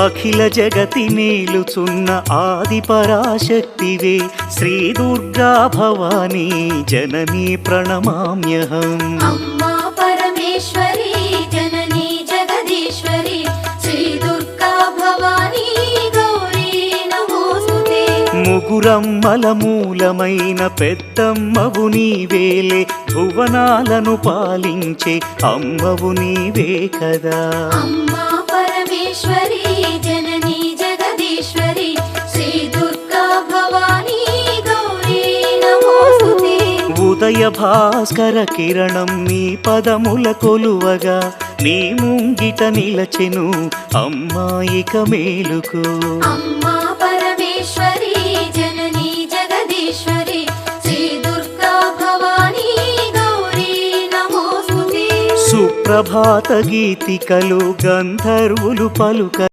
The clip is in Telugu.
అఖిల జగతి నేలుచున్న ఆది పరాశక్తివే శ్రీ దుర్గా భవానీ జననీ ప్రణమామ్యహం. అమ్మా పరమేశ్వరి జననీ జగదీశ్వరి శ్రీ దుర్గా భవానీ గౌరీ నమోస్తుతే. ముగురమ్మల మూలమైన పెద్దమ్మవు నీవేలే, భువనాలను పాలించే అమ్మవు నీవే కదా. అమ్మా పరమేశ్వరి జననీ జగదీశ్వరి శ్రీ దుర్గా భవానీ గౌరీ నమోస్తుతే. ఉదయ భాస్కర కిరణం నీ పదముల కొలువగా, నీ ముంగిట నిలచెను అమ్మాయిక మేలుకు. అమ్మా పరమేశ్వరి జననీ జగదీశ్వరి శ్రీ దుర్గా భవానీ గౌరీ నమోస్తుతే. సుప్రభాత గీతికలు గంధర్వులు పలుక